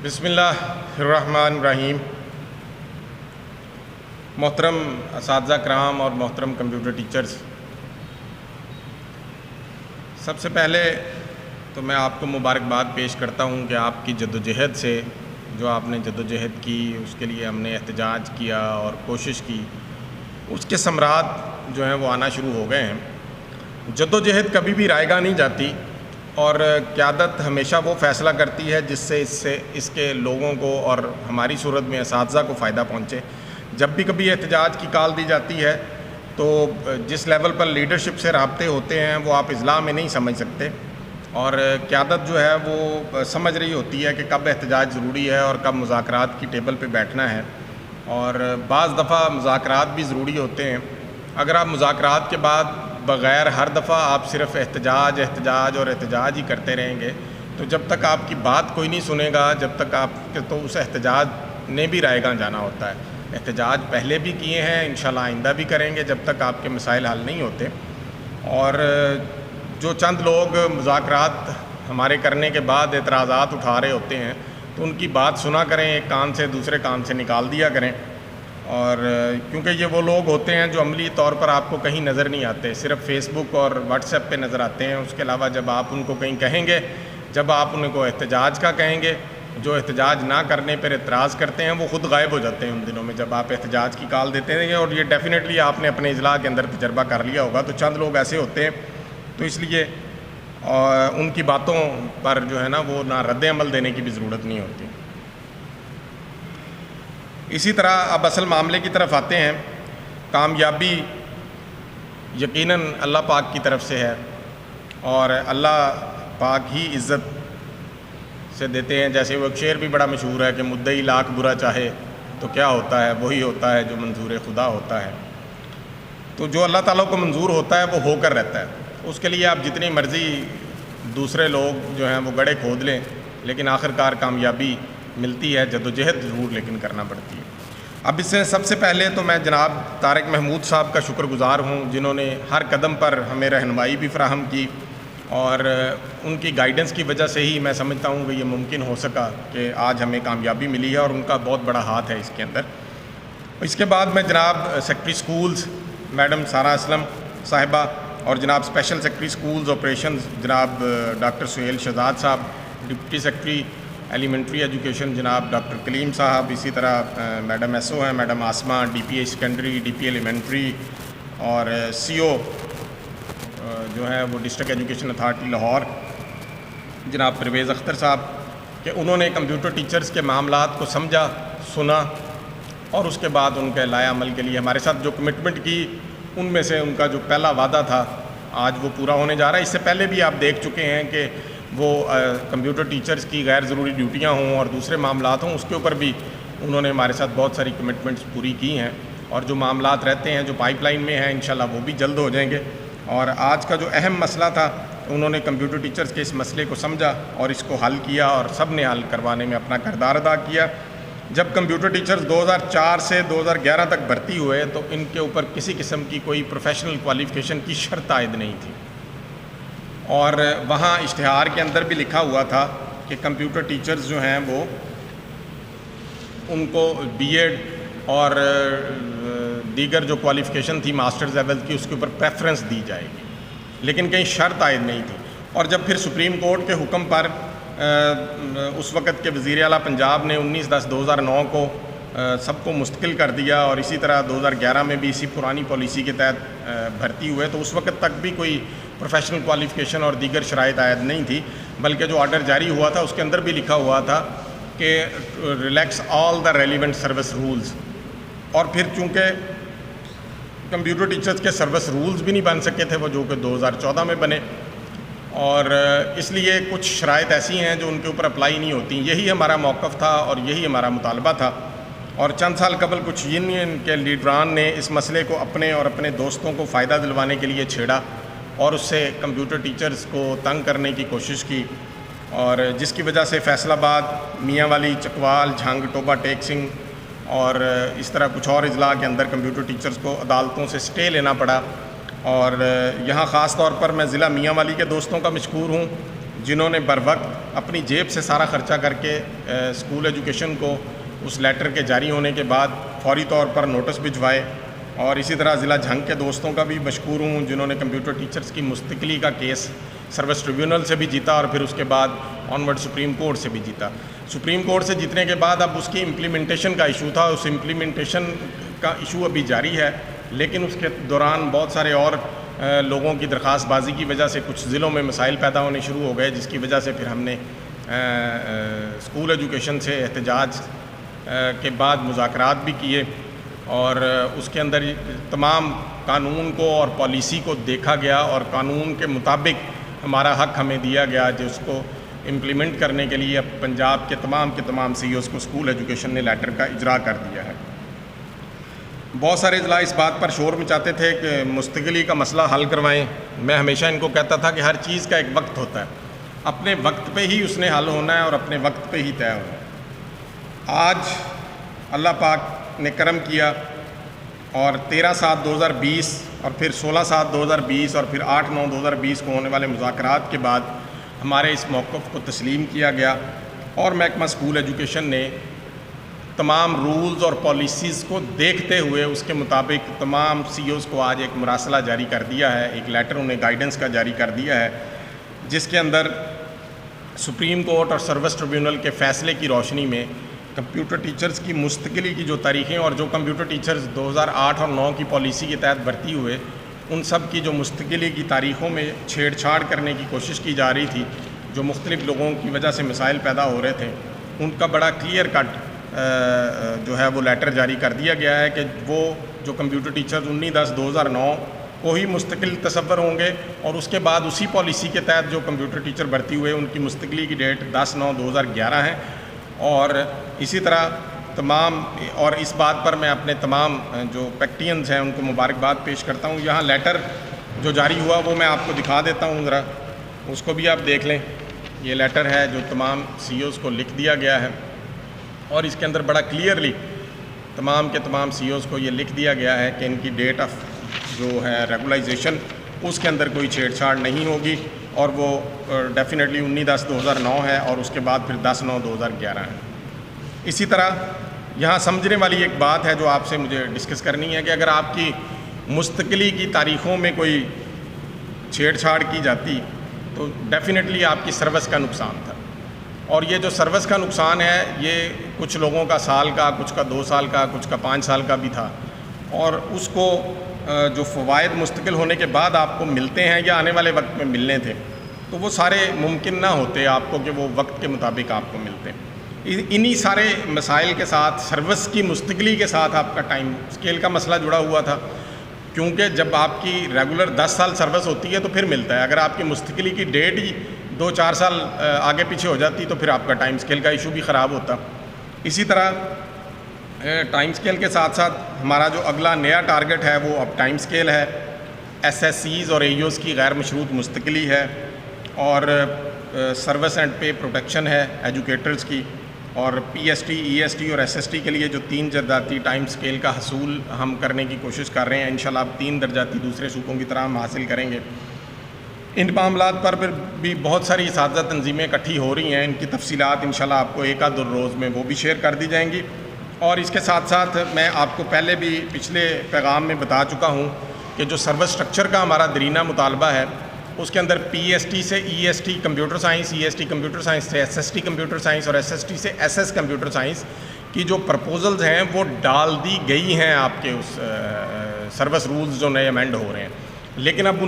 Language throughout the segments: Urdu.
بسم اللہ الرحمن الرحیم۔ محترم اساتذہ کرام اور محترم کمپیوٹر ٹیچرز، سب سے پہلے تو میں آپ کو مبارکباد پیش کرتا ہوں کہ آپ کی جدوجہد سے جو آپ نے جدوجہد کی، اس کے لیے ہم نے احتجاج کیا اور کوشش کی، اس کے ثمرات جو ہیں وہ آنا شروع ہو گئے ہیں۔ جدوجہد کبھی بھی رائے گاہ نہیں جاتی، اور قیادت ہمیشہ وہ فیصلہ کرتی ہے جس سے اس کے لوگوں کو اور ہماری صورت میں اساتذہ کو فائدہ پہنچے۔ جب بھی کبھی احتجاج کی کال دی جاتی ہے تو جس لیول پر لیڈرشپ سے رابطے ہوتے ہیں وہ آپ اضلاع میں نہیں سمجھ سکتے، اور قیادت جو ہے وہ سمجھ رہی ہوتی ہے کہ کب احتجاج ضروری ہے اور کب مذاکرات کی ٹیبل پہ بیٹھنا ہے، اور بعض دفعہ مذاکرات بھی ضروری ہوتے ہیں۔ اگر آپ مذاکرات کے بعد بغیر ہر دفعہ آپ صرف احتجاج اور احتجاج ہی کرتے رہیں گے تو جب تک آپ کی بات کوئی نہیں سنے گا، جب تک تو اس احتجاج نے بھی رائے گاہ جانا ہوتا ہے۔ احتجاج پہلے بھی کیے ہیں، انشاءاللہ آئندہ بھی کریں گے جب تک آپ کے مسائل حل نہیں ہوتے۔ اور جو چند لوگ مذاکرات ہمارے کرنے کے بعد اعتراضات اٹھا رہے ہوتے ہیں تو ان کی بات سنا کریں، ایک کان سے دوسرے کان سے نکال دیا کریں، اور کیونکہ یہ وہ لوگ ہوتے ہیں جو عملی طور پر آپ کو کہیں نظر نہیں آتے، صرف فیس بک اور واٹس ایپ پہ نظر آتے ہیں۔ اس کے علاوہ جب آپ ان کو کہیں کہیں گے، جب آپ ان کو احتجاج کا کہیں گے، جو احتجاج نہ کرنے پر اعتراض کرتے ہیں وہ خود غائب ہو جاتے ہیں ان دنوں میں جب آپ احتجاج کی کال دیتے ہیں، اور یہ ڈیفینیٹلی آپ نے اپنے اضلاع کے اندر تجربہ کر لیا ہوگا۔ تو چند لوگ ایسے ہوتے ہیں، تو اس لیے ان کی باتوں پر جو ہے نا وہ نہ رد عمل دینے کی بھی ضرورت نہیں ہوتی۔ اسی طرح اب اصل معاملے کی طرف آتے ہیں۔ کامیابی یقیناً اللہ پاک کی طرف سے ہے، اور اللہ پاک ہی عزت سے دیتے ہیں۔ جیسے وہ ایک شعر بھی بڑا مشہور ہے کہ مدعی لاکھ برا چاہے تو کیا ہوتا ہے، وہی ہوتا ہے جو منظور خدا ہوتا ہے۔ تو جو اللہ تعالیٰ کو منظور ہوتا ہے وہ ہو کر رہتا ہے، اس کے لیے آپ جتنی مرضی دوسرے لوگ جو ہیں وہ گڑھے کھود لیں، لیکن آخرکار کامیابی ملتی ہے، جدوجہد ضرور لیکن کرنا پڑتی ہے۔ اب اس سے سب سے پہلے تو میں جناب طارق محمود صاحب کا شکر گزار ہوں، جنہوں نے ہر قدم پر ہمیں رہنمائی بھی فراہم کی، اور ان کی گائیڈنس کی وجہ سے ہی میں سمجھتا ہوں کہ یہ ممکن ہو سکا کہ آج ہمیں کامیابی ملی ہے، اور ان کا بہت بڑا ہاتھ ہے اس کے اندر۔ اس کے بعد میں جناب secretary schools madam Sara Aslam صاحبہ، اور جناب اسپیشل سیکرٹری سکولز آپریشنز جناب ڈاکٹر سہیل شہزاد صاحب، ڈپٹی سیکرٹری ایلیمنٹری ایجوکیشن جناب ڈاکٹر کلیم صاحب، اسی طرح میڈم ایس او ہیں madam Asma, D P A secondary, D P A elementary, اور سی او جو ہے وہ ڈسٹرکٹ ایجوکیشن اتھارٹی لاہور جناب پرویز اختر صاحب، کہ انہوں نے کمپیوٹر ٹیچرز کے معاملات کو سمجھا، سنا، اور اس کے بعد ان کے لائے عمل کے لیے ہمارے ساتھ جو کمٹمنٹ کی، ان میں سے ان کا جو پہلا وعدہ تھا آج وہ پورا ہونے جا رہا ہے۔ اس سے پہلے بھی آپ دیکھ چکے ہیں کہ وہ کمپیوٹر ٹیچرز کی غیر ضروری ڈیوٹیاں ہوں اور دوسرے معاملات ہوں، اس کے اوپر بھی انہوں نے ہمارے ساتھ بہت ساری کمٹمنٹس پوری کی ہیں، اور جو معاملات رہتے ہیں جو پائپ لائن میں ہیں انشاءاللہ وہ بھی جلد ہو جائیں گے۔ اور آج کا جو اہم مسئلہ تھا، انہوں نے کمپیوٹر ٹیچرز کے اس مسئلے کو سمجھا اور اس کو حل کیا، اور سب نے حل کروانے میں اپنا کردار ادا کیا۔ جب کمپیوٹر ٹیچرز 2004 سے 2011 تک بھرتی ہوئے تو ان کے اوپر کسی قسم کی کوئی پروفیشنل کوالیفیکیشن کی شرط عائد نہیں تھی، اور وہاں اشتہار کے اندر بھی لکھا ہوا تھا کہ کمپیوٹر ٹیچرز جو ہیں وہ ان کو بی ایڈ اور دیگر جو کوالیفیکیشن تھی ماسٹرز لیول کی، اس کے اوپر پریفرنس دی جائے گی، لیکن کہیں شرط عائد نہیں تھی۔ اور جب پھر سپریم کورٹ کے حکم پر اس وقت کے وزیر اعلیٰ پنجاب نے 19/10/2009 کو سب کو مستقل کر دیا، اور اسی طرح 2011 میں بھی اسی پرانی پالیسی کے تحت بھرتی ہوئے، تو اس وقت تک بھی کوئی پروفیشنل کوالیفیکیشن اور دیگر شرائط عائد نہیں تھی، بلکہ جو آرڈر جاری ہوا تھا اس کے اندر بھی لکھا ہوا تھا کہ relax all the relevant service rules. اور پھر چونکہ کمپیوٹر ٹیچرز کے سروس رولز بھی نہیں بن سکے تھے وہ، جو کہ 2014 میں بنے، اور اس لیے کچھ شرائط ایسی ہیں جو ان کے اوپر اپلائی نہیں ہوتی۔ یہی ہمارا موقف تھا اور یہی ہمارا مطالبہ تھا، اور چند سال قبل کچھ یونین کے لیڈران نے اس مسئلے کو اپنے اور اپنے دوستوں کو فائدہ دلوانے کے لیے چھیڑا، اور اس سے کمپیوٹر ٹیچرز کو تنگ کرنے کی کوشش کی، اور جس کی وجہ سے فیصل آباد، میاں والی، چکوال، جھنگ، ٹوبہ ٹیک سنگھ اور اس طرح کچھ اور اضلاع کے اندر کمپیوٹر ٹیچرز کو عدالتوں سے سٹے لینا پڑا۔ اور یہاں خاص طور پر میں ضلع میاں والی کے دوستوں کا مشکور ہوں جنہوں نے بر وقت اپنی جیب سے سارا خرچہ کر کے اسکول ایجوکیشن کو اس لیٹر کے جاری ہونے کے بعد فوری طور پر نوٹس بھجوائے. اور اسی طرح ضلع جھنگ کے دوستوں کا بھی مشکور ہوں جنہوں نے کمپیوٹر ٹیچرز کی مستقلی کا کیس سروس ٹریبیونل سے بھی جیتا اور پھر اس کے بعد آنورڈ سپریم کورٹ سے بھی جیتا. سپریم کورٹ سے جیتنے کے بعد اب اس کی امپلیمنٹیشن کا ایشو تھا. اس امپلیمنٹیشن کا ایشو ابھی جاری ہے، لیکن اس کے دوران بہت سارے اور لوگوں کی درخواست بازی کی وجہ سے کچھ ضلعوں میں مسائل پیدا ہونے شروع ہو گئے، جس کی وجہ سے پھر ہم نے اسکول ایجوکیشن سے احتجاج کے بعد مذاکرات بھی کیے اور اس کے اندر تمام قانون کو اور پالیسی کو دیکھا گیا اور قانون کے مطابق ہمارا حق ہمیں دیا گیا، جس کو امپلیمنٹ کرنے کے لیے اب پنجاب کے تمام سی اوز کو اسکول ایجوکیشن نے لیٹر کا اجرا کر دیا ہے. بہت سارے اضلاع اس بات پر شور مچاتے تھے کہ مستقلی کا مسئلہ حل کروائیں. میں ہمیشہ ان کو کہتا تھا کہ ہر چیز کا ایک وقت ہوتا ہے، اپنے وقت پہ ہی اس نے حل ہونا ہے اور اپنے وقت پہ ہی طے ہونا ہے. آج اللہ پاک نے کرم کیا اور 13/7/2020 اور پھر 16/7/2020 اور پھر 8/9/2020 کو ہونے والے مذاکرات کے بعد ہمارے اس موقف کو تسلیم کیا گیا اور محکمہ اسکول ایجوکیشن نے تمام رولز اور پالیسیز کو دیکھتے ہوئے اس کے مطابق تمام سی اوز کو آج ایک مراسلہ جاری کر دیا ہے، ایک لیٹر انہیں گائیڈنس کا جاری کر دیا ہے، جس کے اندر سپریم کورٹ اور سروس ٹریبیونل کے فیصلے کی روشنی میں کمپیوٹر ٹیچرز کی مستقلی کی جو تاریخیں اور جو کمپیوٹر ٹیچرز 2008 اور 2009 کی پالیسی کے تحت بھرتی ہوئے ان سب کی جو مستقلی کی تاریخوں میں چھیڑ چھاڑ کرنے کی کوشش کی جا رہی تھی، جو مختلف لوگوں کی وجہ سے مسائل پیدا ہو رہے تھے، ان کا بڑا کلیئر کٹ جو ہے وہ لیٹر جاری کر دیا گیا ہے کہ وہ جو کمپیوٹر ٹیچرز 19/10/2009 کو ہی مستقل تصور ہوں گے اور اس کے بعد اسی پالیسی کے تحت جو کمپیوٹر ٹیچر بھرتی ہوئے ان کی مستقلی کی ڈیٹ 10/9/2011 ہے. اور اسی طرح تمام اور اس بات پر میں اپنے تمام جو پیکٹینز ہیں ان کو مبارکباد پیش کرتا ہوں. یہاں لیٹر جو جاری ہوا وہ میں آپ کو دکھا دیتا ہوں، ذرا اس کو بھی آپ دیکھ لیں. یہ لیٹر ہے جو تمام سی اوز کو لکھ دیا گیا ہے اور اس کے اندر بڑا کلیئرلی تمام کے تمام سی اوز کو یہ لکھ دیا گیا ہے کہ ان کی ڈیٹ آف جو ہے ریگولائزیشن اس کے اندر کوئی چھیڑ چھاڑ نہیں ہوگی اور وہ ڈیفینیٹلی 19/10/2009 ہے اور اس کے بعد پھر 10/9/2011 ہے. اسی طرح یہاں سمجھنے والی ایک بات ہے جو آپ سے مجھے ڈسکس کرنی ہے کہ اگر آپ کی مستقلی کی تاریخوں میں کوئی چھیڑ چھاڑ کی جاتی تو ڈیفینیٹلی آپ کی سروس کا نقصان تھا. اور یہ جو سروس کا نقصان ہے یہ کچھ لوگوں کا سال کا، کچھ کا 2 سال کا، کچھ کا 5 سال کا بھی تھا اور اس کو جو فوائد مستقل ہونے کے بعد آپ کو ملتے ہیں یا آنے والے وقت میں ملنے تھے تو وہ سارے ممکن نہ ہوتے آپ کو کہ وہ وقت کے مطابق آپ کو ملتے. انہی سارے مسائل کے ساتھ سروس کی مستقلی کے ساتھ آپ کا ٹائم اسکیل کا مسئلہ جڑا ہوا تھا، کیونکہ جب آپ کی ریگولر 10 سال سروس ہوتی ہے تو پھر ملتا ہے. اگر آپ کی مستقلی کی ڈیٹ ہی 2-4 سال آگے پیچھے ہو جاتی تو پھر آپ کا ٹائم اسکیل کا ایشو بھی خراب ہوتا. اسی طرح ٹائم اسکیل کے ساتھ ساتھ ہمارا جو اگلا نیا ٹارگٹ ہے وہ اب ٹائم اسکیل ہے. ایس ایس سیز اور اے ای اوز کی غیر مشروط مستقلی ہے اور سروس اینڈ پے پروٹیکشن ہے ایجوکیٹرز کی، اور پی ایس ٹی، ای ایس ٹی اور ایس ایس ٹی کے لیے جو 3 درجاتی ٹائم اسکیل کا حصول ہم کرنے کی کوشش کر رہے ہیں. انشاءاللہ اب 3 درجاتی دوسرے صوبوں کی طرح ہم حاصل کریں گے. ان معاملات پر بھی بہت ساری اساتذہ تنظیمیں اکٹھی ہو رہی ہیں. ان کی تفصیلات انشاءاللہ آپ کو ایک آدھ روز میں وہ بھی شیئر کر دی جائیں گی. اور اس کے ساتھ ساتھ میں آپ کو پہلے بھی پچھلے پیغام میں بتا چکا ہوں کہ جو سروس سٹرکچر کا ہمارا درینہ مطالبہ ہے اس کے اندر پی ایس ٹی سے E S T computer science, E S T computer science سے S S T computer science اور ایس ایس ٹی سے ایس ایس کمپیوٹر سائنس کی جو پرپوزلز ہیں وہ ڈال دی گئی ہیں آپ کے اس سروس رولز جو نئے امینڈ ہو رہے ہیں. لیکن اب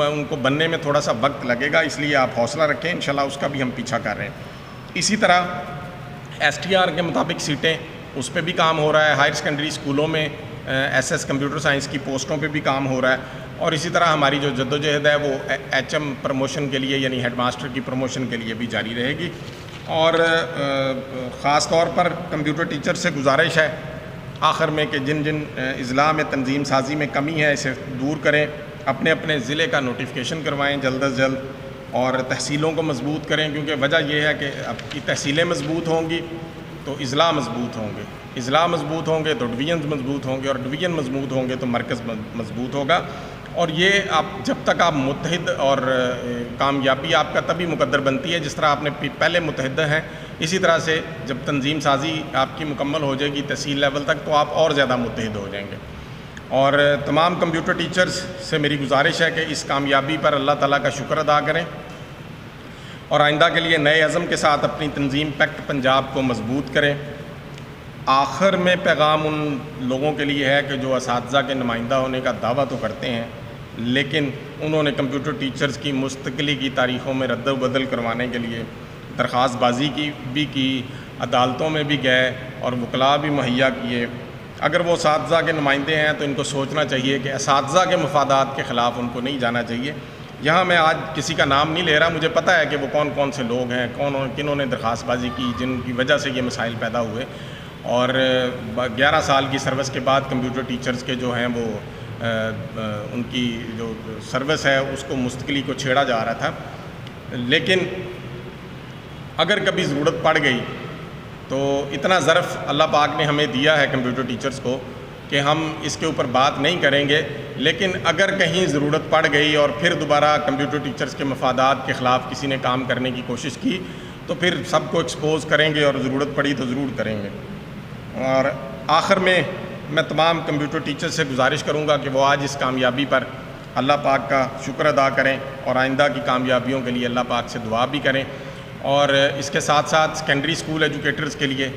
ان کو بننے میں تھوڑا سا وقت لگے گا، اس لیے آپ حوصلہ رکھیں، انشاءاللہ اس کا بھی ہم پیچھا کر رہے ہیں. اسی طرح ایس ٹی آر کے مطابق سیٹیں اس پہ بھی کام ہو رہا ہے. ہائر سیکنڈری اسکولوں میں ایس ایس کمپیوٹر سائنس کی پوسٹوں پہ بھی کام ہو رہا ہے. اور اسی طرح ہماری جو جدوجہد ہے وہ ایچ ایم پروموشن کے لیے یعنی ہیڈ ماسٹر کی پروموشن کے لیے بھی جاری رہے گی. اور خاص طور پر کمپیوٹر ٹیچر سے گزارش ہے آخر میں کہ جن اضلاع میں تنظیم سازی میں کمی ہے اسے دور کریں، اپنے اپنے ضلع کا نوٹیفیکیشن کروائیں جلد از جلد اور تحصیلوں کو مضبوط کریں، کیونکہ وجہ یہ ہے کہ اب کی تحصیلیں مضبوط ہوں گی تو اضلاع مضبوط ہوں گے، اضلاع مضبوط ہوں گے تو ڈویژنز مضبوط ہوں گے اور ڈویژن مضبوط ہوں گے تو مرکز مضبوط ہوگا. اور یہ آپ جب تک آپ متحد اور کامیابی آپ کا تبھی مقدر بنتی ہے جس طرح آپ نے پہلے متحد ہیں، اسی طرح سے جب تنظیم سازی آپ کی مکمل ہو جائے گی تحصیل لیول تک تو آپ اور زیادہ متحد ہو جائیں گے۔ اور تمام کمپیوٹر ٹیچرز سے میری گزارش ہے کہ اس کامیابی پر اللہ تعالیٰ کا شکر ادا کریں اور آئندہ کے لیے نئے عزم کے ساتھ اپنی تنظیم پیکٹ پنجاب کو مضبوط کریں۔ آخر میں پیغام ان لوگوں کے لیے ہے کہ جو اساتذہ کے نمائندہ ہونے کا دعویٰ تو کرتے ہیں لیکن انہوں نے کمپیوٹر ٹیچرز کی مستقلی کی تاریخوں میں رد و بدل کروانے کے لیے درخواست بازی کی عدالتوں میں بھی گئے اور وکلاء بھی مہیا کیے۔ اگر وہ اساتذہ کے نمائندے ہیں تو ان کو سوچنا چاہیے کہ اساتذہ کے مفادات کے خلاف ان کو نہیں جانا چاہیے۔ یہاں میں آج کسی کا نام نہیں لے رہا، مجھے پتہ ہے کہ وہ کون کون سے لوگ ہیں، کنہوں نے درخواست بازی کی جن کی وجہ سے یہ مسائل پیدا ہوئے، اور 11 سال کی سروس کے بعد کمپیوٹر ٹیچرز کے جو ہیں وہ ان کی جو سروس ہے اس کو مستقلی کو چھیڑا جا رہا تھا۔ لیکن اگر کبھی ضرورت پڑ گئی تو اتنا ظرف اللہ پاک نے ہمیں دیا ہے کمپیوٹر ٹیچرز کو کہ ہم اس کے اوپر بات نہیں کریں گے، لیکن اگر کہیں ضرورت پڑ گئی اور پھر دوبارہ کمپیوٹر ٹیچرز کے مفادات کے خلاف کسی نے کام کرنے کی کوشش کی تو پھر سب کو ایکسپوز کریں گے اور ضرورت پڑی تو ضرور کریں گے۔ اور آخر میں تمام کمپیوٹر ٹیچر سے گزارش کروں گا کہ وہ آج اس کامیابی پر اللہ پاک کا شکر ادا کریں اور آئندہ کی کامیابیوں کے لیے اللہ پاک سے دعا بھی کریں۔ اور اس کے ساتھ ساتھ سیکنڈری اسکول ایجوکیٹرز کے لیے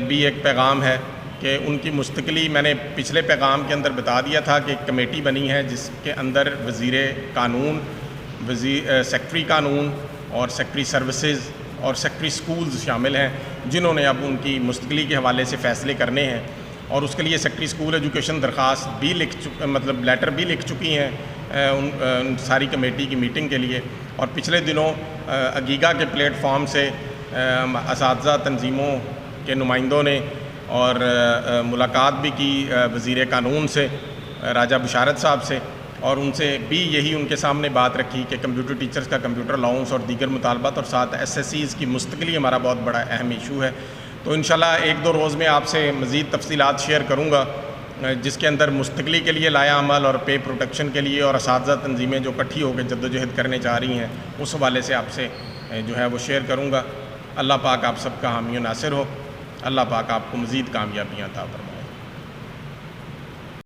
بھی ایک پیغام ہے کہ ان کی مستقلی میں نے پچھلے پیغام کے اندر بتا دیا تھا کہ ایک کمیٹی بنی ہے جس کے اندر وزیر قانون، سیکٹری قانون اور سیکٹری سروسز اور سیکٹری سکولز شامل ہیں جنہوں نے اب ان کی مستقلی کے حوالے سے فیصلے کرنے ہیں، اور اس کے لیے سیکٹری اسکول ایجوکیشن درخواست بھی لیٹر بھی لکھ چکی ہیں ان ساری کمیٹی کی میٹنگ کے لیے۔ اور پچھلے دنوں اگیگا کے پلیٹ فارم سے اساتذہ تنظیموں کے نمائندوں نے اور ملاقات بھی کی وزیر قانون سے راجہ بشارت صاحب سے، اور ان سے بھی یہی ان کے سامنے بات رکھی کہ کمپیوٹر ٹیچرز کا کمپیوٹر الاؤنس اور دیگر مطالبات اور ساتھ SSCs کی مستقلی ہمارا بہت بڑا اہم ایشو ہے۔ تو انشاءاللہ 1-2 روز میں آپ سے مزید تفصیلات شیئر کروں گا جس کے اندر مستقلی کے لیے لایا عمل اور پے پروٹیکشن کے لیے اور اساتذہ تنظیمیں جو اکٹھی ہو کے جدوجہد کرنے چاہ رہی ہیں اس حوالے سے آپ سے جو ہے وہ شیئر کروں گا۔ اللہ پاک آپ سب کا حامی و ناصر ہو، اللہ پاک آپ کو مزید کامیابیاں عطا فرمائے۔